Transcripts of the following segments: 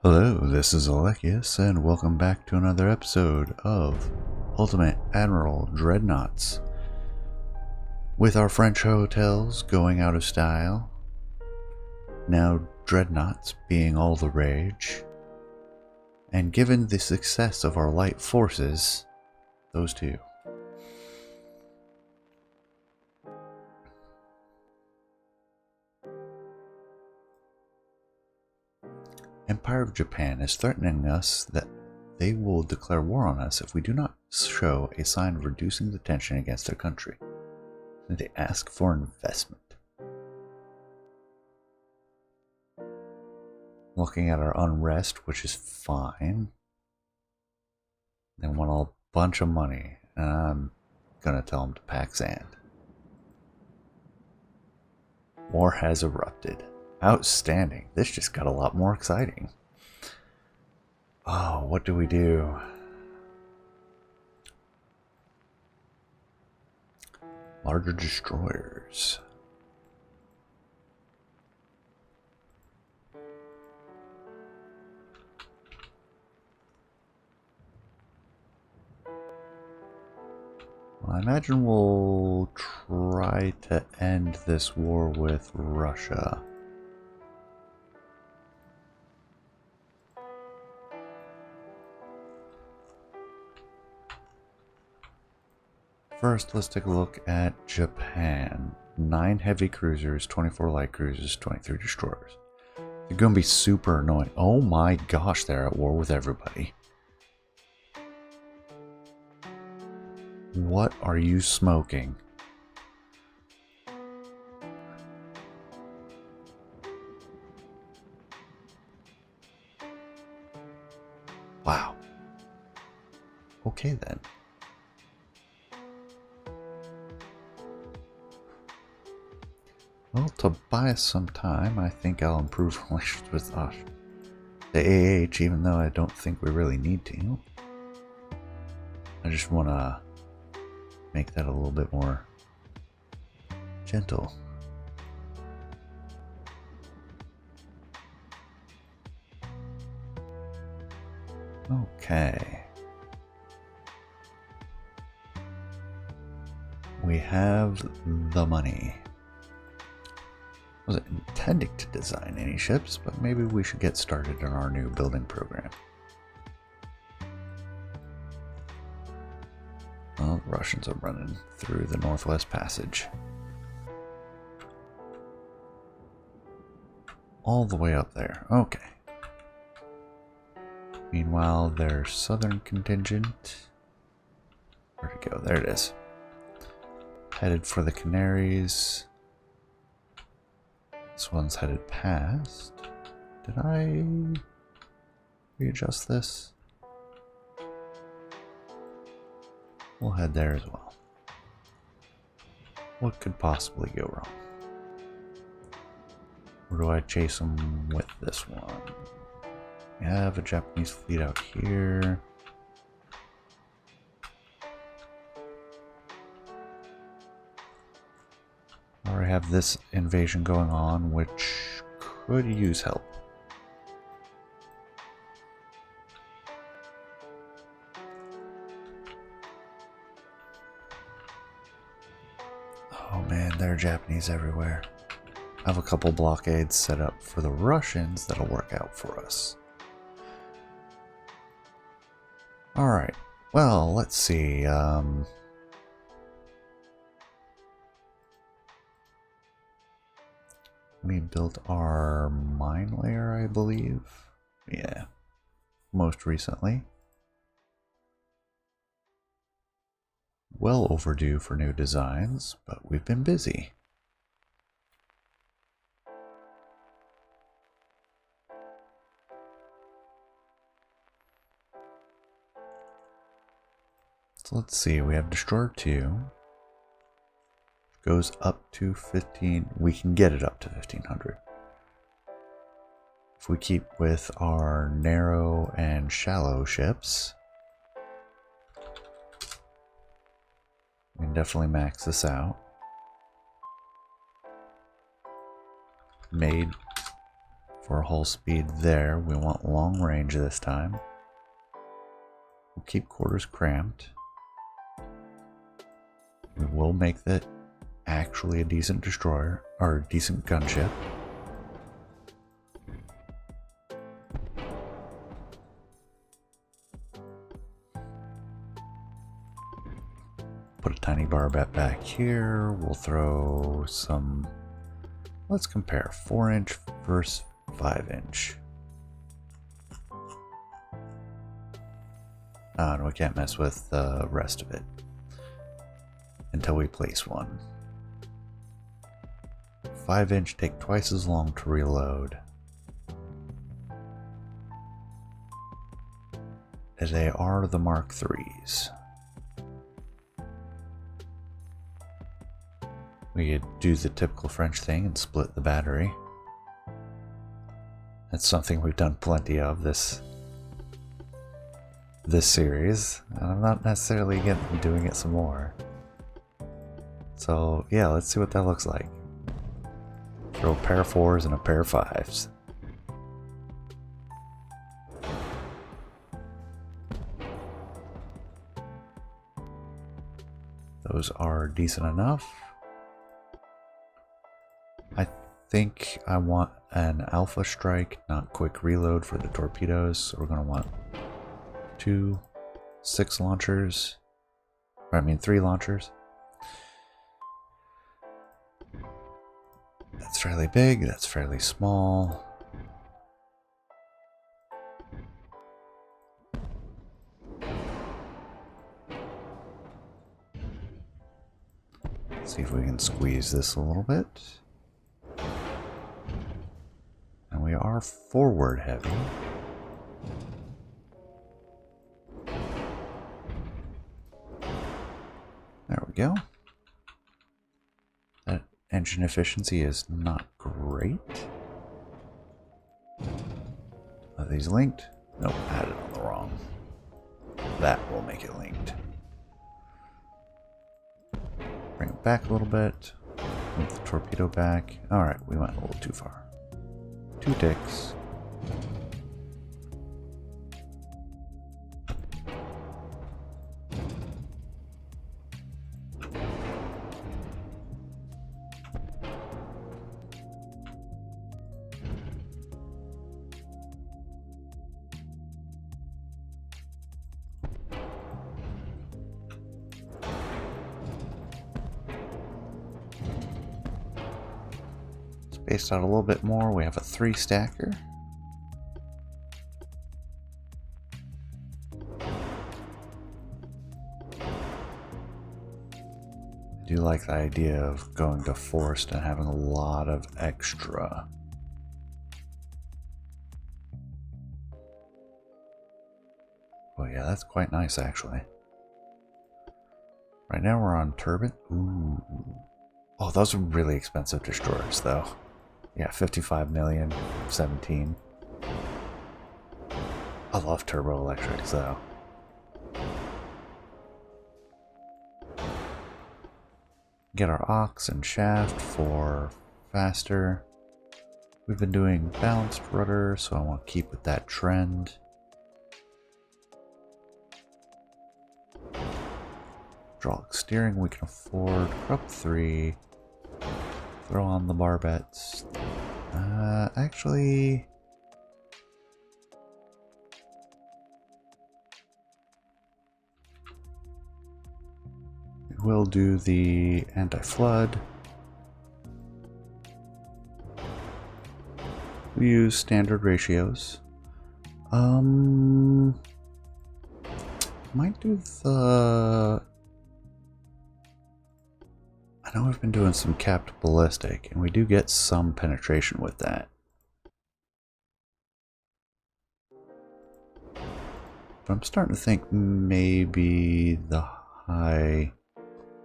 Hello, this is Alekius, and welcome back to another episode of Ultimate Admiral Dreadnoughts. With our French hotels going out of style, now Dreadnoughts being all the rage, and given the success of our light forces, those two. Empire of Japan is threatening us that they will declare war on us if we do not show a sign of reducing the tension against their country. And they ask for investment. Looking at our unrest, which is fine. They want a bunch of money, and I'm gonna tell them to pack sand. War has erupted. Outstanding. This just got a lot more exciting. Oh, what do we do? Larger destroyers. Well, I imagine we'll try to end this war with Russia. First, let's take a look at Japan. 9 heavy cruisers, 24 light cruisers, 23 destroyers. They're going to be super annoying. Oh my gosh, they're at war with everybody. What are you smoking? Wow. Okay then. Well, to buy us some time, I think I'll improve relations with the AH, even though I don't think we really need to. I just want to make that a little bit more gentle. Okay. We have the money. I wasn't intending to design any ships, but maybe we should get started on our new building program. Well, the Russians are running through the Northwest Passage. All the way up there. Okay. Meanwhile, their southern contingent... Where'd it go? There it is. Headed for the Canaries. This one's headed past. Did I readjust this? We'll head there as well. What could possibly go wrong? Or do I chase them with this one? We have a Japanese fleet out here. Or I have this invasion going on, which could use help. Oh man, there are Japanese everywhere. I have a couple blockades set up for the Russians that'll work out for us. Alright, well, let's see. We built our mine layer, I believe. Yeah, most recently. Well overdue for new designs, but we've been busy. So let's see, we have Destroyer 2. Goes up to 15. We can get it up to 1500. If we keep with our narrow and shallow ships, we can definitely max this out. Made for hull speed there. We want long range this time. We'll keep quarters cramped. We will make that actually a decent destroyer, or a decent gunship. Put a tiny barbette back here. We'll throw some, let's compare 4-inch versus 5-inch. And we can't mess with the rest of it until we place one. 5-inch take twice as long to reload. As they are the Mark IIIs. We could do the typical French thing and split the battery. That's something we've done plenty of this series. I'm not necessarily doing it some more. So yeah, let's see what that looks like. Throw a pair of 4s and a pair of 5s. Those are decent enough. I think I want an alpha strike, not quick reload for the torpedoes. So we're going to want 2 6 launchers. I mean 3 launchers. That's fairly big, that's fairly small. See if we can squeeze this a little bit. And we are forward heavy. There we go. That engine efficiency is not great. Are these linked? Nope, I had it on the wrong. That will make it linked. Bring it back a little bit. Move the torpedo back. Alright, we went a little too far. 2 ticks. Spaced out a little bit more, we have a 3 stacker. I do like the idea of going to forced and having a lot of extra. Oh yeah, that's quite nice actually. Right now we're on turbine. Ooh. Oh, those are really expensive destroyers though. Yeah, 55 million, 17. I love turbo electrics though. Get our aux and shaft for faster. We've been doing balanced rudder, so I want to keep with that trend. Hydraulic steering we can afford. Up 3. Throw on the barbettes. Actually, we'll do the anti-flood. We use standard ratios. Might do the... I know we've been doing some capped ballistic, and we do get some penetration with that. But I'm starting to think maybe the high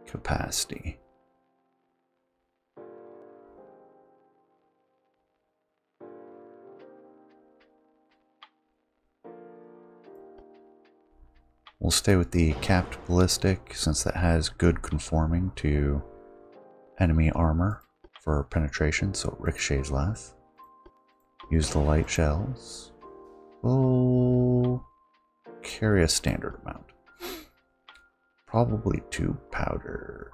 capacity. We'll stay with the capped ballistic since that has good conforming to enemy armor for penetration, so it ricochets less. Use the light shells. We'll carry a standard amount. Probably 2 powder.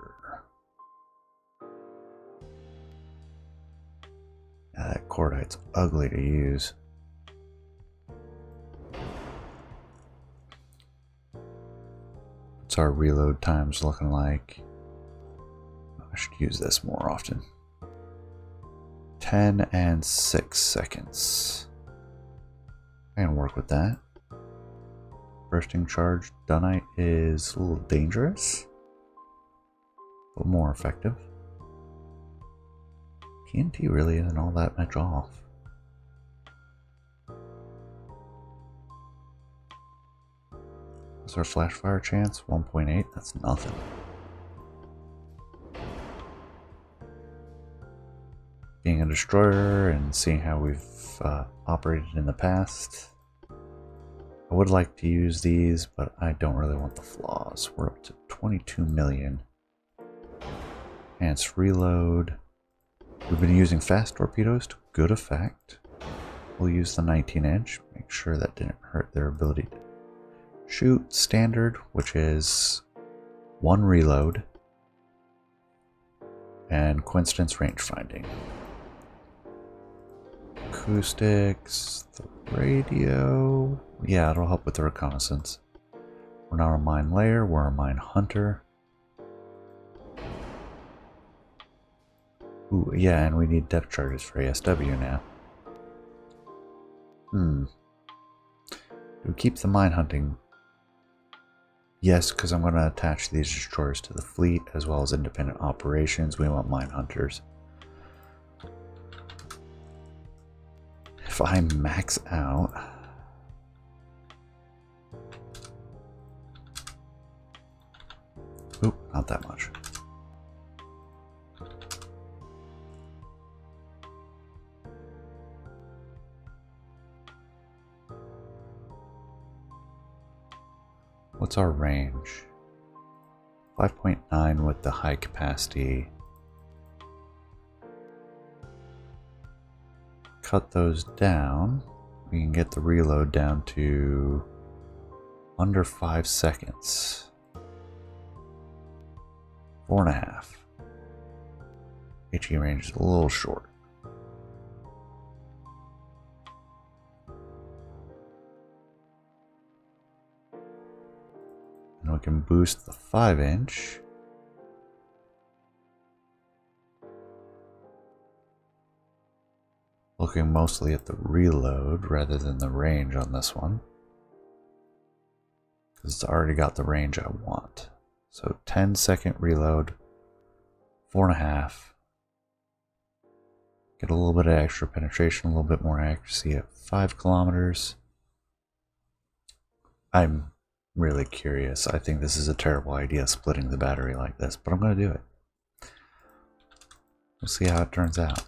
That cordite's ugly to use. What's our reload times looking like? I should use this more often. 10 and 6 seconds. I can work with that. Bursting charge Dunite is a little dangerous, but more effective. TNT really isn't all that much off. What's our flash fire chance? 1.8, that's nothing. Being a destroyer and seeing how we've operated in the past, I would like to use these, but I don't really want the flaws. We're up to 22 million. Enhanced reload. We've been using fast torpedoes to good effect. We'll use the 19-inch. Make sure that didn't hurt their ability to shoot. Standard, which is 1 reload. And coincidence range finding. Acoustics, the radio. Yeah, it'll help with the reconnaissance. We're not a mine layer, we're a mine hunter. Ooh, yeah, and we need depth charges for ASW now. Do we keep the mine hunting? Yes, because I'm going to attach these destroyers to the fleet as well as independent operations. We want mine hunters. If I max out, oop, not that much. What's our range? 5.9 with the high capacity. Cut those down. We can get the reload down to under 5 seconds. 4.5. HE range is a little short. And we can boost the 5-inch. Looking mostly at the reload rather than the range on this one, because it's already got the range I want. So 10-second reload, 4.5. Get a little bit of extra penetration, a little bit more accuracy at 5 kilometers. I'm really curious. I think this is a terrible idea, splitting the battery like this, but I'm going to do it. We'll see how it turns out.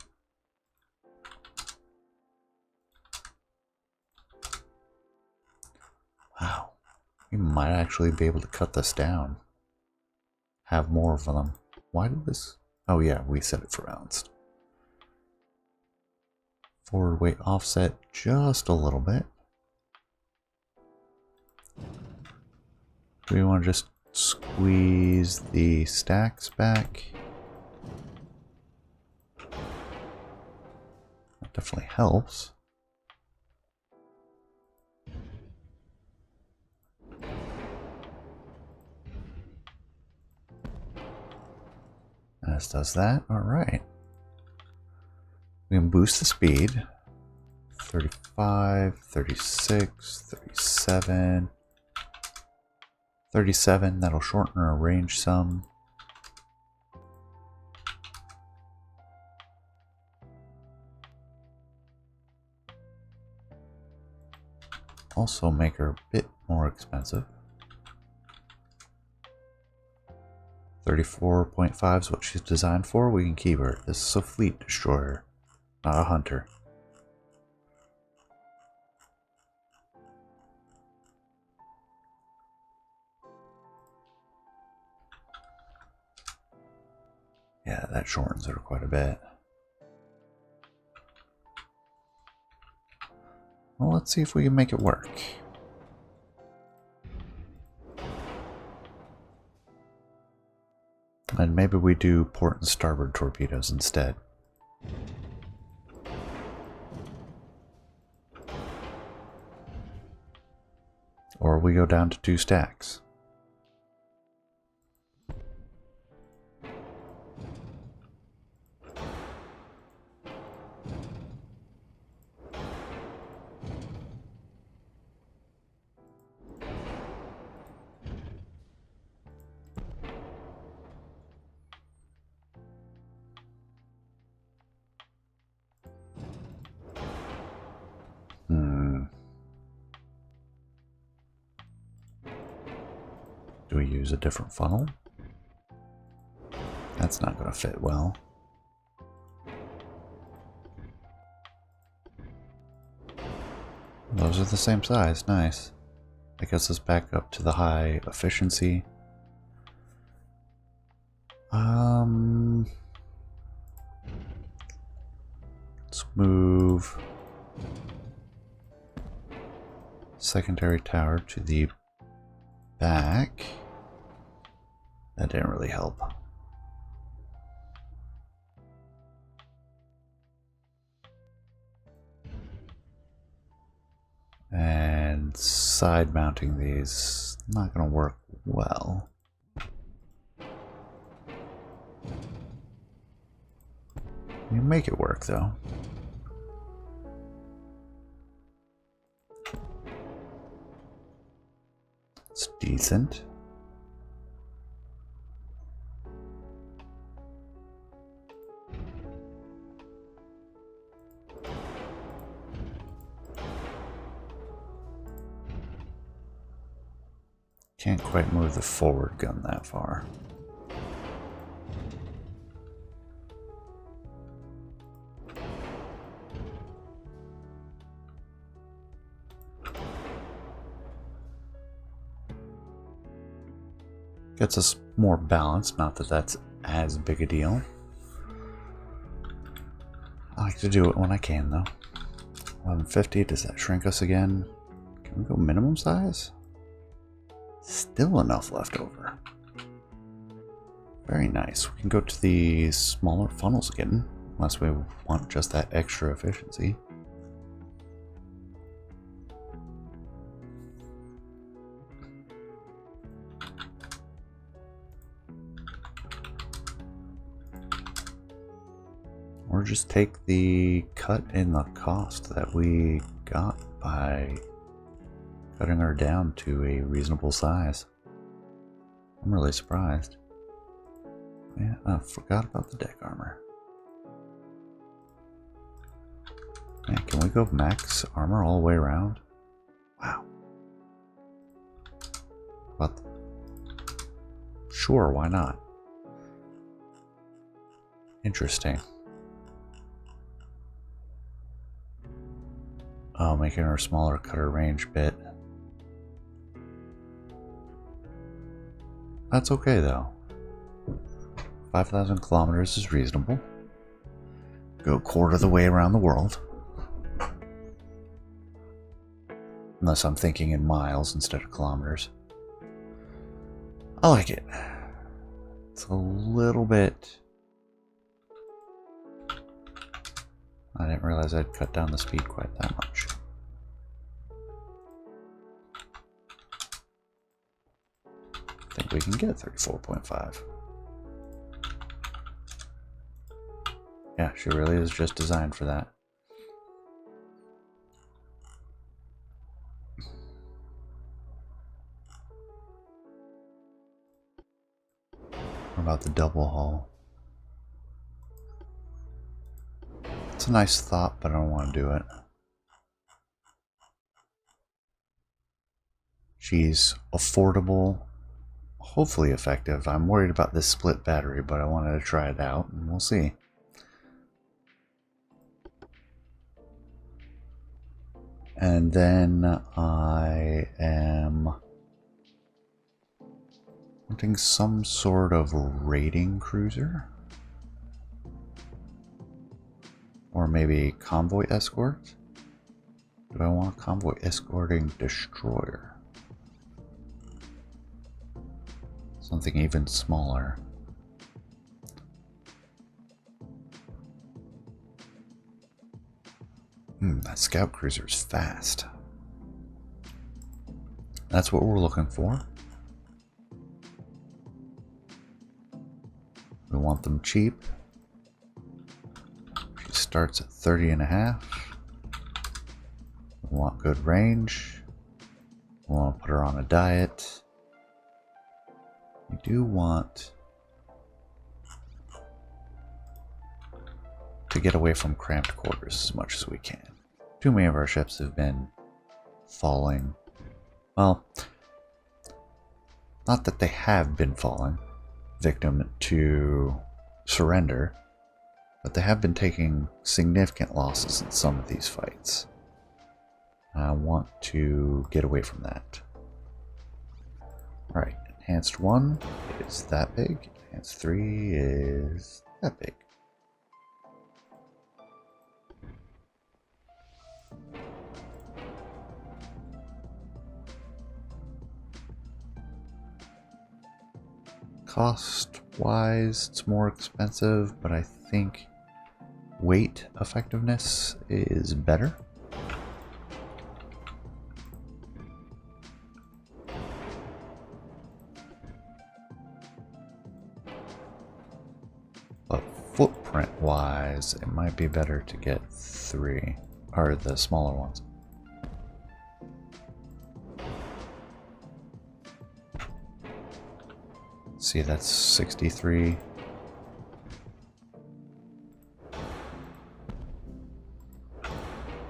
Wow, we might actually be able to cut this down. Have more of them. Why did this? Oh yeah, we set it for balanced. Forward weight offset just a little bit. Do we want to just squeeze the stacks back? That definitely helps. This does that. All right. We can boost the speed. 35, 36, 37, 37. That'll shorten our range some. Also make her a bit more expensive. 34.5 is what she's designed for. We can keep her. This is a fleet destroyer, not a hunter. Yeah, that shortens her quite a bit. Well, let's see if we can make it work. And maybe we do port and starboard torpedoes instead. Or we go down to 2 stacks. Do we use a different funnel? That's not going to fit well. Those are the same size. Nice. That gets us back up to the high efficiency. Let's move secondary tower to the back. That didn't really help. And side mounting these, not going to work well. You make it work though. It's decent. Can't quite move the forward gun that far. Gets us more balance, not that that's as big a deal. I like to do it when I can though. 1150, does that shrink us again? Can we go minimum size? Still enough left over. Very nice. We can go to the smaller funnels again, unless we want just that extra efficiency. Or just take the cut in the cost that we got by cutting her down to a reasonable size. I'm really surprised. Yeah, I forgot about the deck armor. Man, can we go max armor all the way around? Wow. But sure, why not? Interesting. Oh, making her smaller, cut her range bit. That's okay though. 5,000 kilometers is reasonable. Go quarter of the way around the world. Unless I'm thinking in miles instead of kilometers. I like it. It's a little bit... I didn't realize I'd cut down the speed quite that much. I think we can get 34.5. Yeah, she really is just designed for that. What about the double hull? It's a nice thought, but I don't want to do it. She's affordable, hopefully effective. I'm worried about this split battery, but I wanted to try it out, and we'll see. And then I am wanting some sort of raiding cruiser. Or maybe convoy escort. Do I want a convoy escorting destroyer? Something even smaller. That scout cruiser is fast. That's what we're looking for. We want them cheap. She starts at 30.5. We want good range. We want to put her on a diet. We do want to get away from cramped quarters as much as we can. Too many of our ships have been falling. Well, not that they have been falling victim to surrender, but they have been taking significant losses in some of these fights. I want to get away from that. Alright, enhanced 1 is that big, enhanced 3 is that big. Cost-wise, it's more expensive, but I think weight effectiveness is better. But footprint-wise, it might be better to get 3, or the smaller ones. See, that's 63.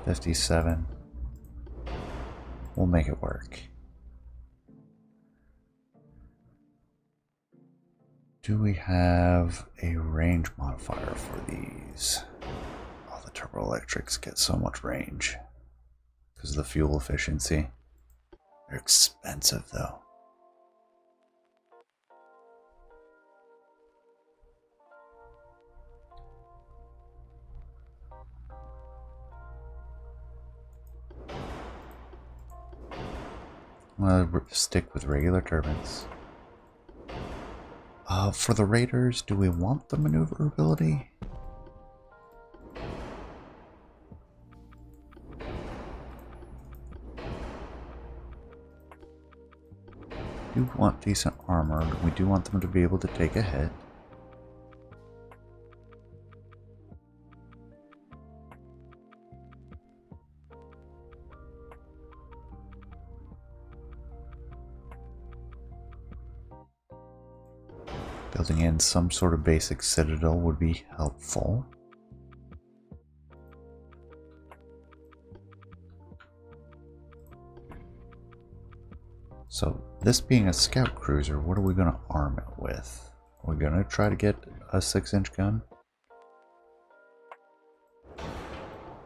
$57. We'll make it work. Do we have a range modifier for these? Oh, the turbo electrics get so much range because of the fuel efficiency. They're expensive though. I'm going to stick with regular turbines. For the raiders, do we want the maneuverability? We do want decent armor. We do want them to be able to take a hit. Building in some sort of basic citadel would be helpful. So this being a scout cruiser, what are we going to arm it with? We're going to try to get a 6-inch gun.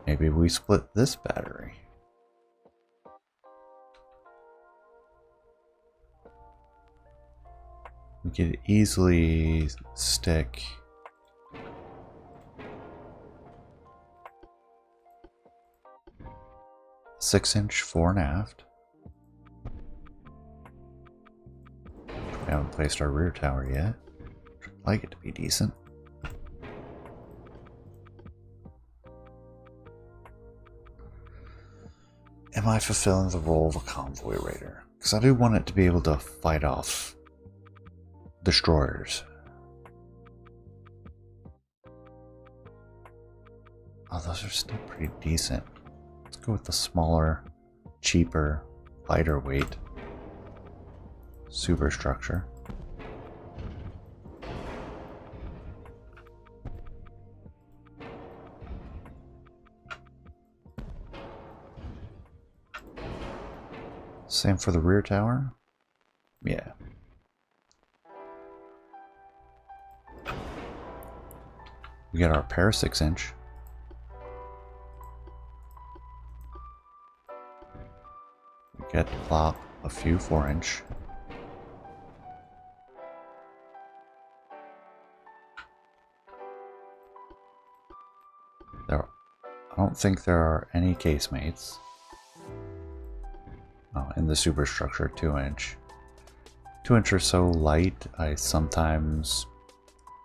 Maybe we split this battery. We could easily stick a 6-inch fore and aft. We haven't placed our rear tower yet. I'd like it to be decent. Am I fulfilling the role of a convoy raider? Because I do want it to be able to fight off destroyers. Oh, those are still pretty decent. Let's go with the smaller, cheaper, lighter weight superstructure. Same for the rear tower. Yeah. We got our pair 6-inch. We get to plop a few 4-inch. I don't think there are any casemates. Oh, and the superstructure 2-inch. 2-inch are so light, I sometimes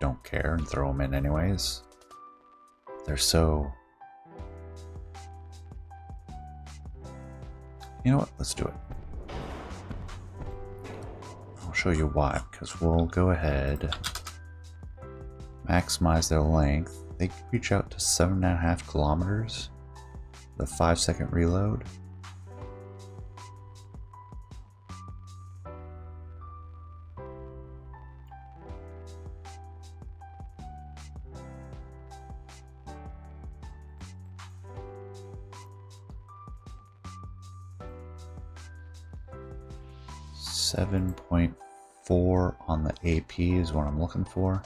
don't care and throw them in anyways. They're so... You know what? Let's do it. I'll show you why, because we'll go ahead, maximize their length. They can reach out to 7.5 kilometers. The 5-second reload. .4 on the AP is what I'm looking for.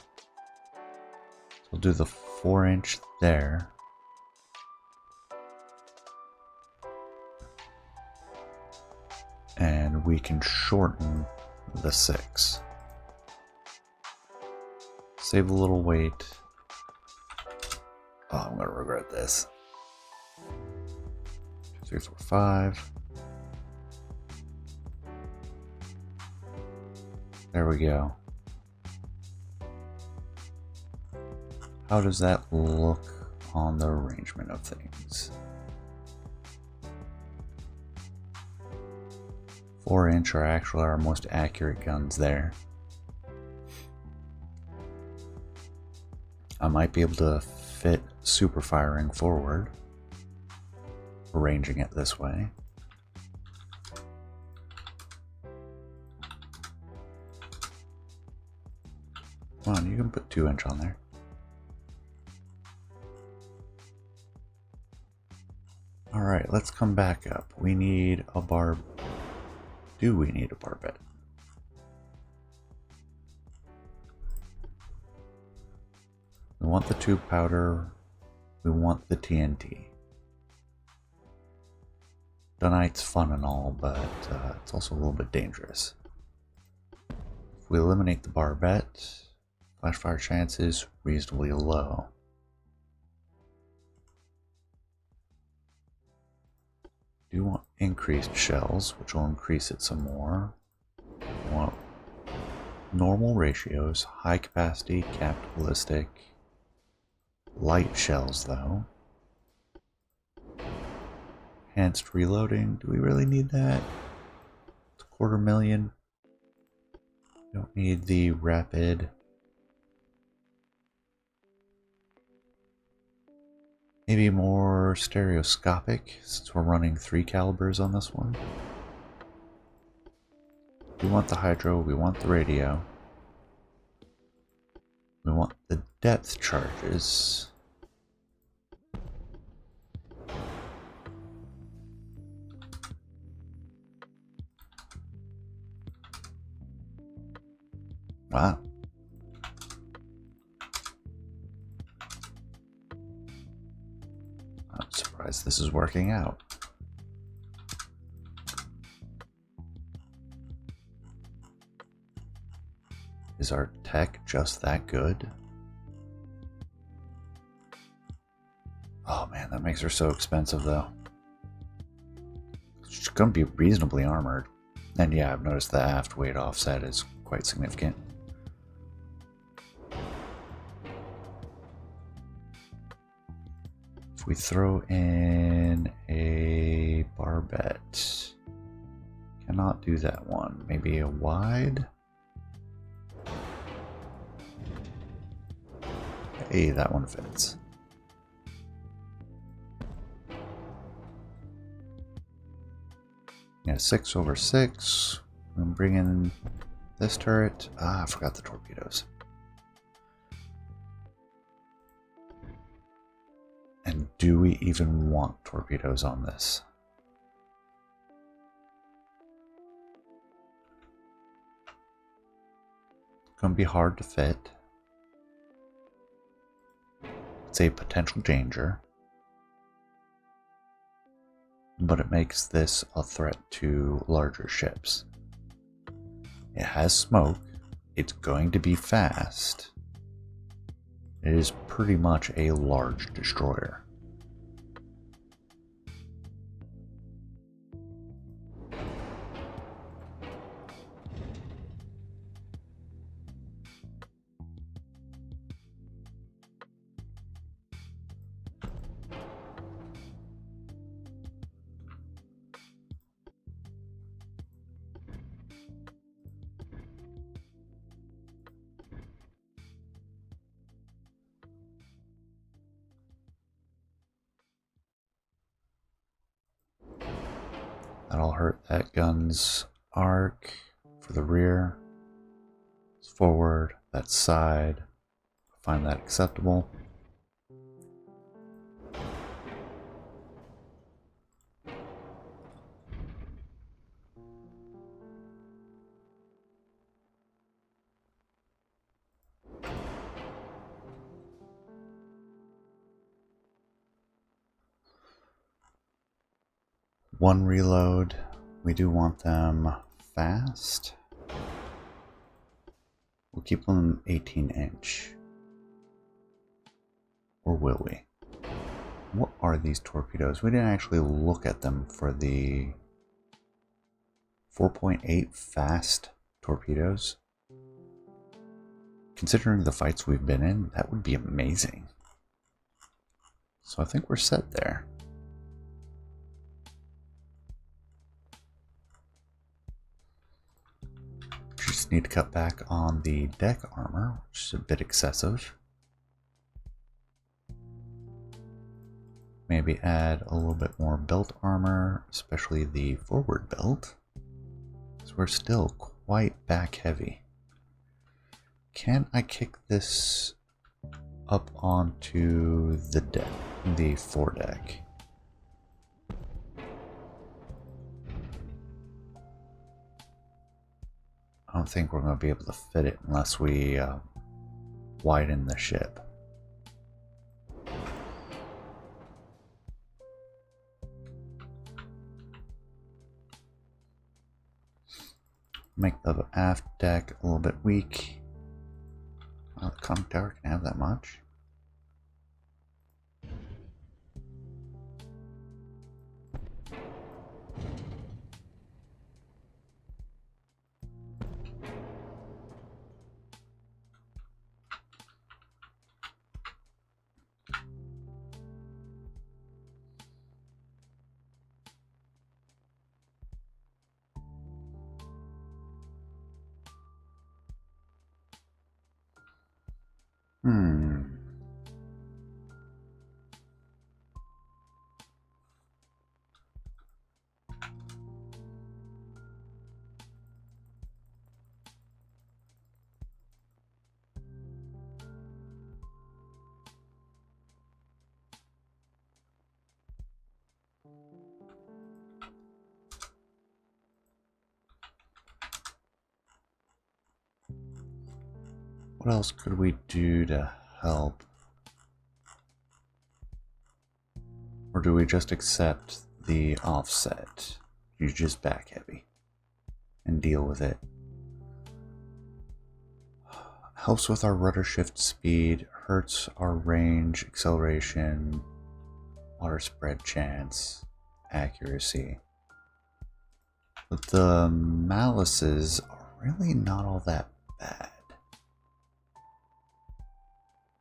So we'll do the 4-inch there. And we can shorten the 6. Save a little weight. Oh, I'm gonna regret this. 2, 3, 4, 5. There we go. How does that look on the arrangement of things? 4-inch are actually our most accurate guns there. I might be able to fit super firing forward, arranging it this way. Come on, you can put 2-inch on there. Alright, let's come back up. We need a barb. Do we need a barbette? We want the tube powder. We want the TNT. Gunite's fun and all, but it's also a little bit dangerous. If we eliminate the barbette, flash fire chance is reasonably low. Do want increased shells, which will increase it some more. We want normal ratios, high capacity, capped ballistic, light shells though. Enhanced reloading, do we really need that? It's 250,000. Don't need the rapid. Maybe more stereoscopic, since we're running 3 calibers on this one. We want the hydro, we want the radio. We want the depth charges. Wow. I'm surprised this is working out. Is our tech just that good? Oh man, that makes her so expensive though. She's gonna be reasonably armored. And yeah, I've noticed the aft weight offset is quite significant. If we throw in a barbette, cannot do that one. Maybe a wide? Hey, that one fits. Yeah, 6/6. I'm bringing this turret. Ah, I forgot the torpedoes. And do we even want torpedoes on this? It's gonna be hard to fit. It's a potential danger, but it makes this a threat to larger ships. It has smoke, it's going to be fast. It is pretty much a large destroyer. That'll hurt that gun's arc for the rear. Forward, that side. Find that acceptable. One reload. We do want them fast. We'll keep them 18-inch. Or will we? What are these torpedoes? We didn't actually look at them for the 4.8 fast torpedoes. Considering the fights we've been in, that would be amazing. So I think we're set there. Just need to cut back on the deck armor, which is a bit excessive. Maybe add a little bit more belt armor, especially the forward belt, because we're still quite back heavy. Can I kick this up onto the deck, the foredeck? I don't think we're going to be able to fit it unless we widen the ship. Make the aft deck a little bit weak. The conning tower can have that much. What else could we do to help? Or do we just accept the offset? You just back heavy and deal with it. Helps with our rudder shift speed, hurts our range, acceleration, water spread chance, accuracy. But the malices are really not all that bad.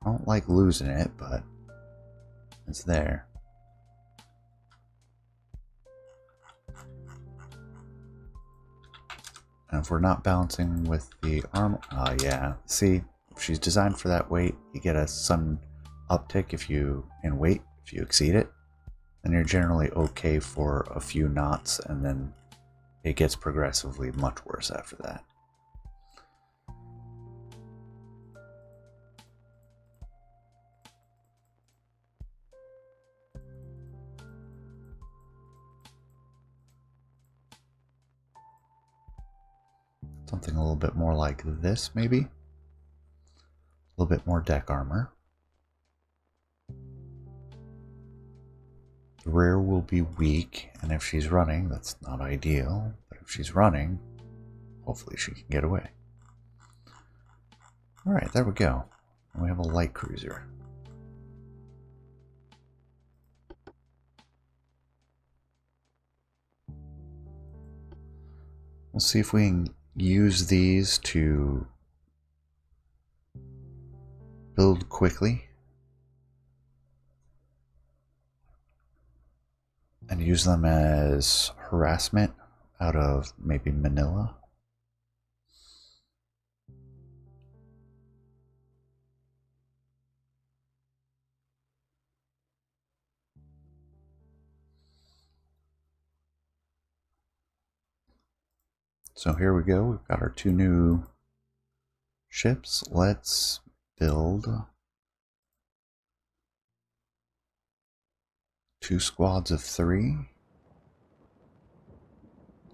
I don't like losing it, but it's there. And if we're not balancing with the armor, yeah. See, if she's designed for that weight, you get a sudden uptick in weight if you exceed it. Then you're generally okay for a few knots, and then it gets progressively much worse after that. Something a little bit more like this, maybe? A little bit more deck armor. The rear will be weak, and if she's running, that's not ideal. But if she's running, hopefully she can get away. Alright, there we go. And we have a light cruiser. We'll see if we can use these to build quickly and use them as harassment out of maybe Manila. So here we go. We've got our 2 new ships. Let's build 2 squads of 3. I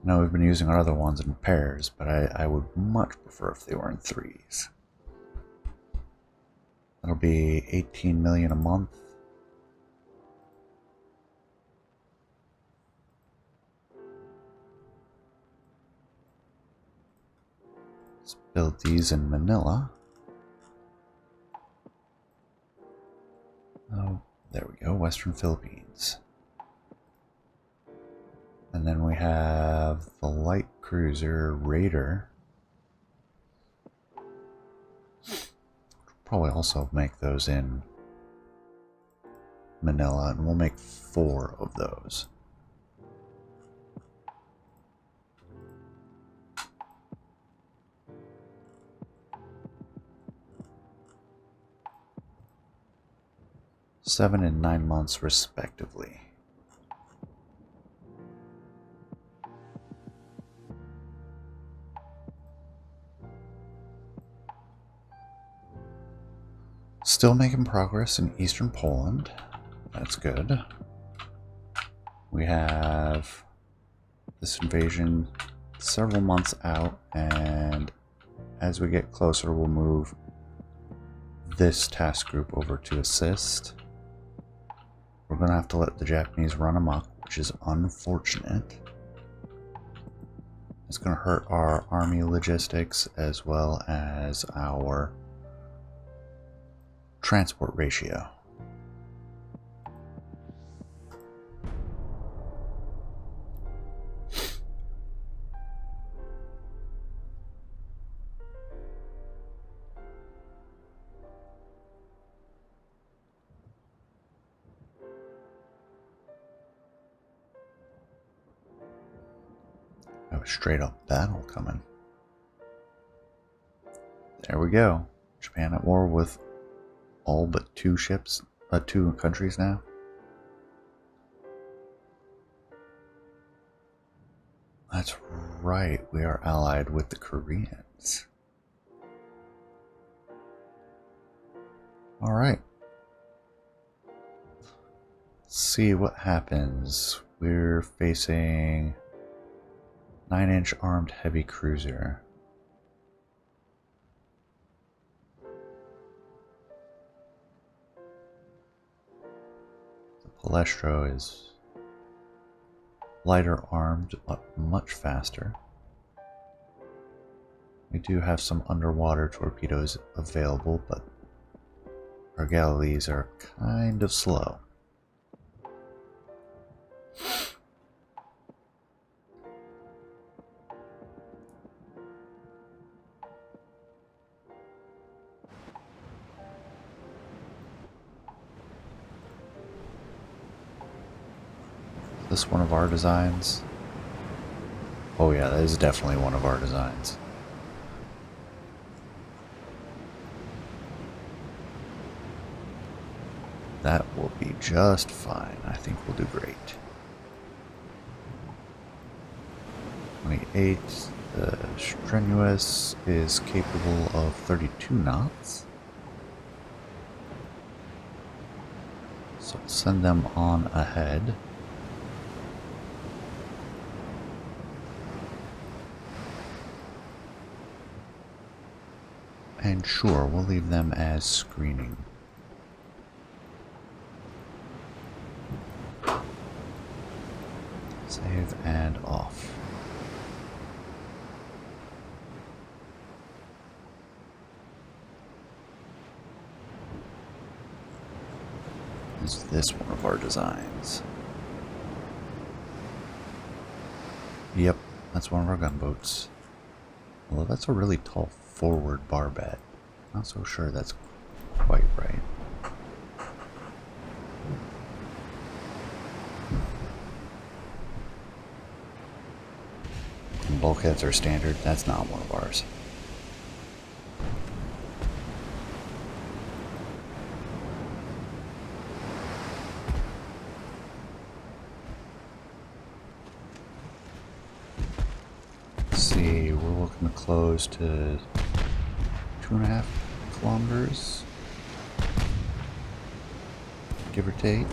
know we've been using our other ones in pairs, but I would much prefer if they were in 3s. That'll be 18 million a month. Let's build these in Manila. Oh, there we go, Western Philippines. And then we have the light cruiser Raider. Probably also make those in Manila, and we'll make 4 of those. $7 and 9 months respectively. Still making progress in eastern Poland. That's good. We have this invasion several months out, and as we get closer, we'll move this task group over to assist. We're going to have to let the Japanese run amok, which is unfortunate. It's going to hurt our army logistics as well as our transport ratio. Have a straight up battle coming. There we go. Japan at war with all but 2 ships, 2 countries now. That's right, we are allied with the Koreans. Alright. Let's see what happens. We're facing 9-inch armed heavy cruiser. The Palestro is lighter armed, but much faster. We do have some underwater torpedoes available, but our galleys are kind of slow. Is this one of our designs? Oh yeah, that is definitely one of our designs. That will be just fine. I think we'll do great. 28. The Strenuous is capable of 32 knots. So we'll send them on ahead. And sure, we'll leave them as screening. Save and off. Is this one of our designs? Yep, that's one of our gunboats. Although that's a really tall forward barbette. Not so sure that's quite right. And bulkheads are standard. That's not one of ours. Let's see. looking to close to 2.5 kilometers, give or take.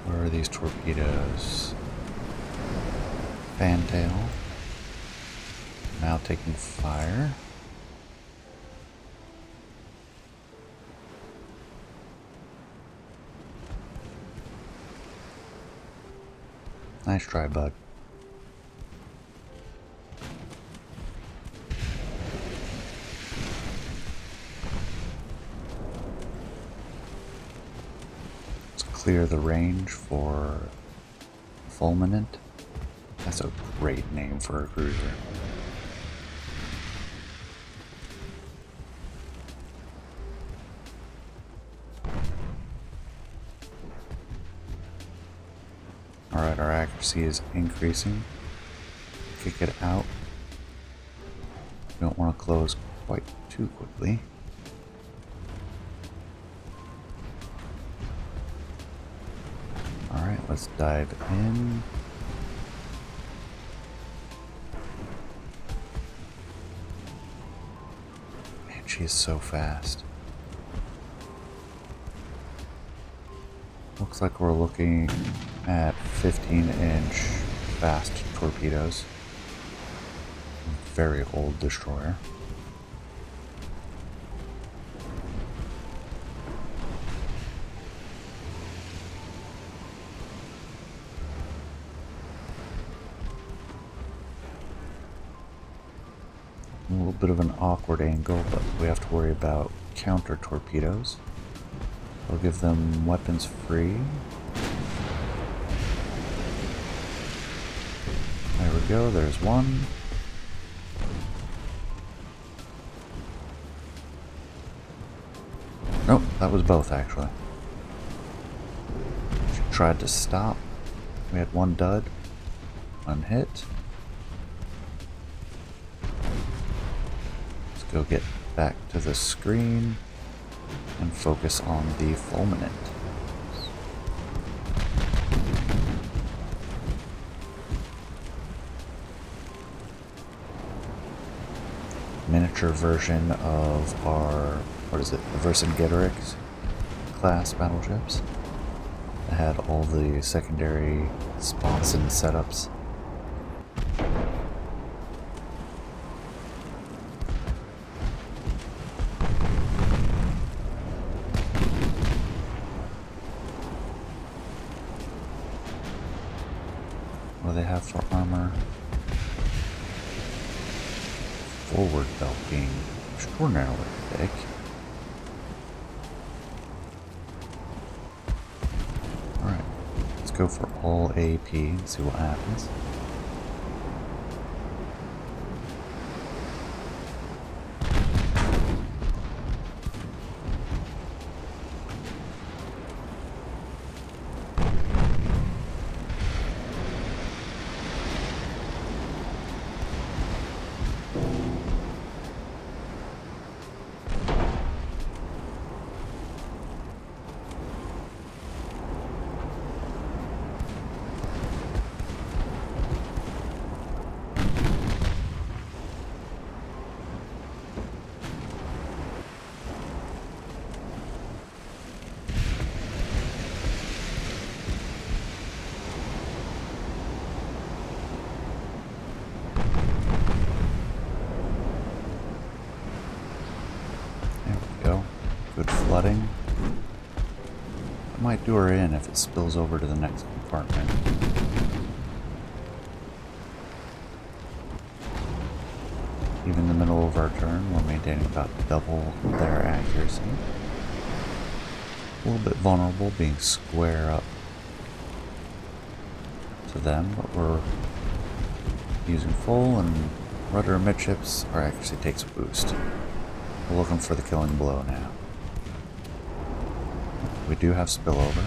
Where are these torpedoes? Fantail. Now taking fire. Nice try, bud. Let's clear the range for Fulminant. That's a great name for a cruiser. Alright, our accuracy is increasing. Kick it out. We don't want to close quite too quickly. Alright, let's dive in. Man, she is so fast. Looks like we're looking at 15-inch fast torpedoes. Very old destroyer. A little bit of an awkward angle, but we have to worry about counter torpedoes. We'll give them weapons free. There we go, there's one. Nope, that was both actually. She tried to stop. We had one dud, one hit. Let's go get back to the screen and focus on the Fulminant. Miniature version of our, what is it, the Vercingetorix class battleships. It had all the secondary spots and setups. What do they have for armor? Forward belt being extraordinarily thick. Alright, let's go for all AP and see what happens. Good flooding. I might do her in if it spills over to the next compartment. Even in the middle of our turn, we're maintaining about double their accuracy. A little bit vulnerable being square up to them, but we're using full and rudder midships. Our accuracy takes a boost. We're looking for the killing blow now. We do have spillover.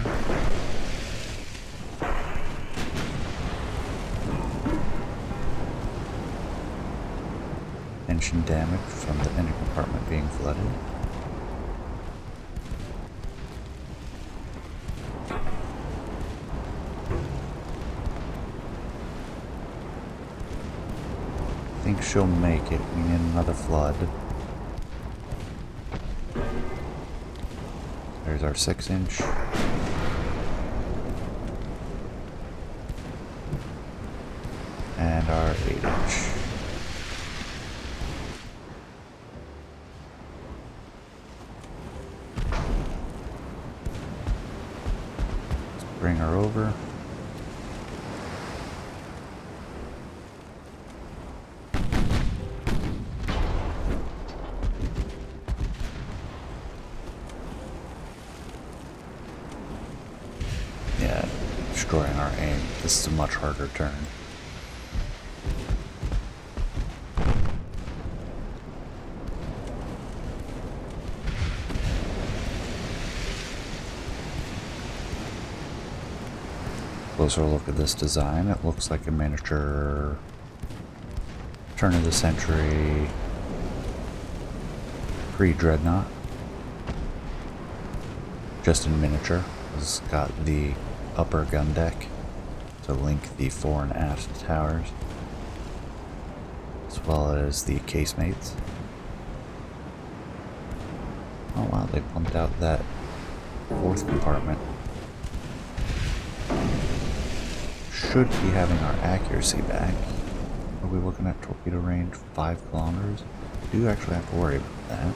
Engine damage from the engine compartment being flooded. she'll make it. We need another flood. There's our 6-inch. And our 8-inch. Let's bring her over. Yeah, destroying our aim. This is a much harder turn. Closer look at this design. It looks like a miniature turn of the century pre-Dreadnought. Just in miniature. It's got the upper gun deck to link the fore and aft towers, as well as the casemates. Oh wow, they pumped out that 4th compartment. Should be having our accuracy back. Are we looking at torpedo range 5 kilometers? We do actually have to worry about that.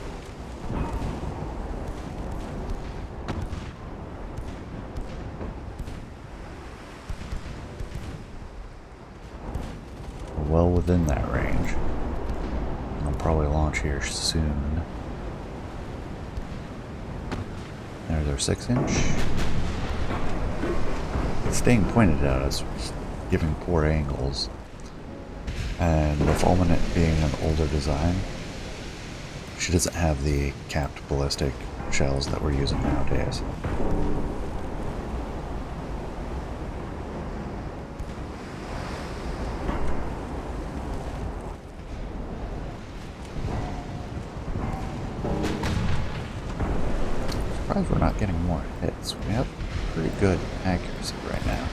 We're well within that range. I'll probably launch here soon. There's our 6-inch. Staying pointed at us, giving poor angles, and the Fulminate being an older design, she doesn't have the capped ballistic shells that we're using nowadays. Surprised we're not getting more hits. We have pretty good accuracy right now.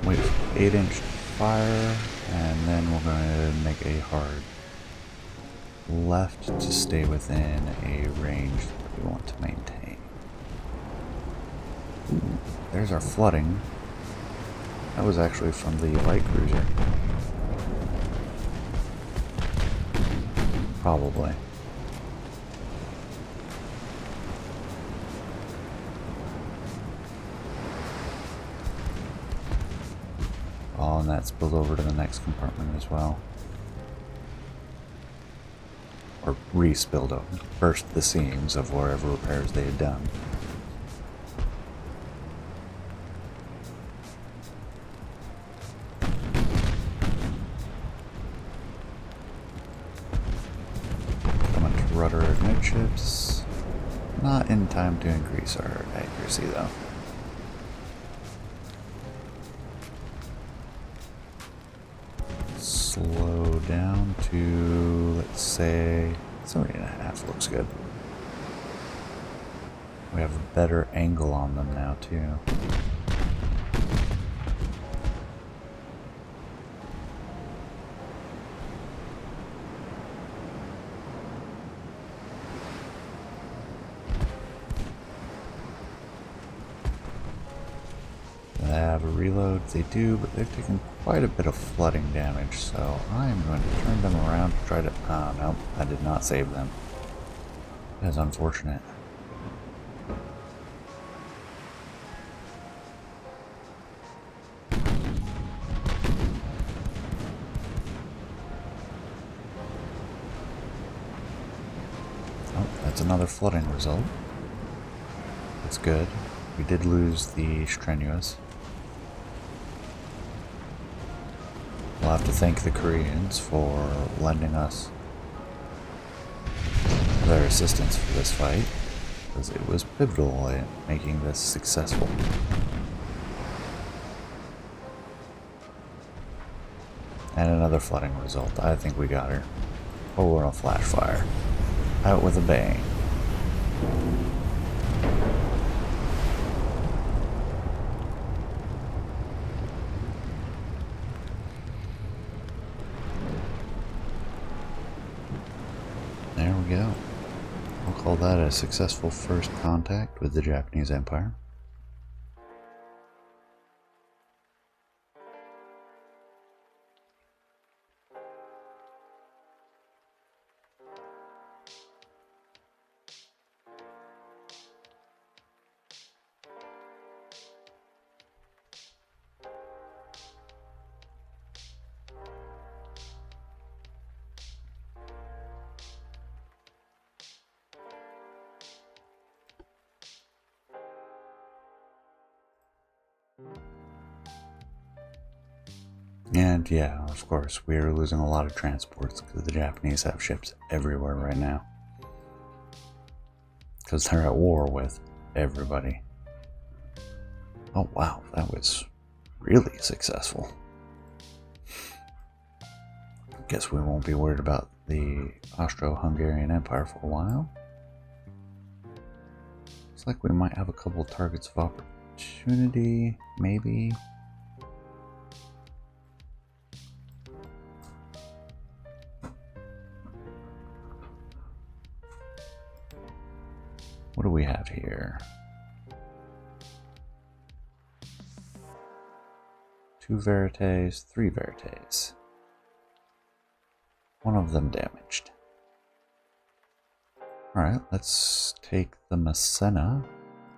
Wait for 8-inch fire, and then we're going to make a hard left to stay within a range that we want to maintain. Ooh, there's our flooding. That was actually from the light cruiser. Probably. Oh, and that spilled over to the next compartment as well. Or re-spilled over. Burst the seams of wherever repairs they had done. Coming to rudder amidships. Not in time to increase our accuracy though. Slow down to, let's say, 3.5 looks good. We have a better angle on them now too. They have a reload, they do, but they've taken quite a bit of flooding damage, so I'm going to turn them around to try to... Oh, no, I did not save them. That's unfortunate. Oh, that's another flooding result. That's good. We did lose the Strenuous. We'll have to thank the Koreans for lending us their assistance for this fight. because it was pivotal in making this successful. And another flooding result. I think we got her. Oh, we're on a flash fire. Out with a bang. There we go. We'll call that a successful first contact with the Japanese Empire. And yeah, of course, we are losing a lot of transports because the Japanese have ships everywhere right now. Because they're at war with everybody. Oh wow, that was really successful. Guess we won't be worried about the Austro-Hungarian Empire for a while. Looks like we might have a couple targets of opportunity, maybe. What do we have here? 2 Verites, 3 Verites. One of them damaged. Alright, let's take the Massena,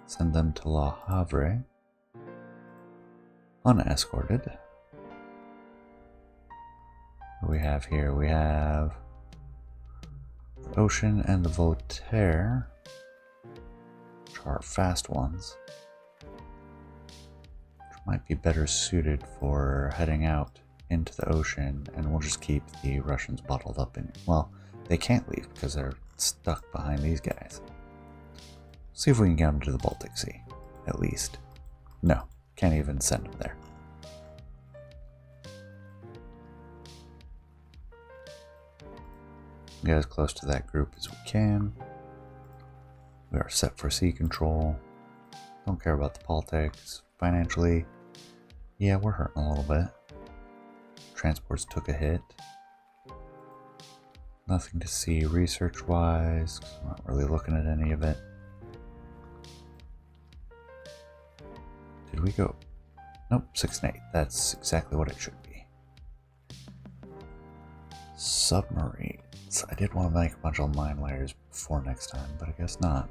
send them to La Havre, unescorted. What do we have here? We have the Ocean and the Voltaire, which are fast ones, which might be better suited for heading out into the ocean, and we'll just keep the Russians bottled up in it. Well, they can't leave because they're stuck behind these guys. See if we can get them to the Baltic Sea, at least. No, can't even send them there. Get as close to that group as we can. We are set for sea control. Don't care about the politics. Financially, yeah, we're hurting a little bit. Transports took a hit. Nothing to see research-wise. I'm not really looking at any of it. Did we go? Nope, 6 and 8. That's exactly what it should be. Submarines. I did want to make a bunch of mine layers before next time, but I guess not.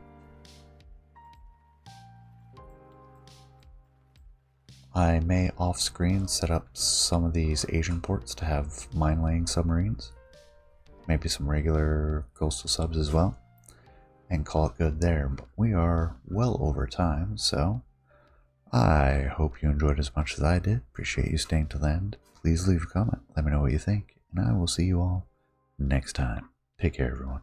I may off-screen set up some of these Asian ports to have mine-laying submarines. Maybe some regular coastal subs as well. And call it good there. But we are well over time, so I hope you enjoyed as much as I did. Appreciate you staying till the end. Please leave a comment. Let me know what you think. And I will see you all next time. Take care, everyone.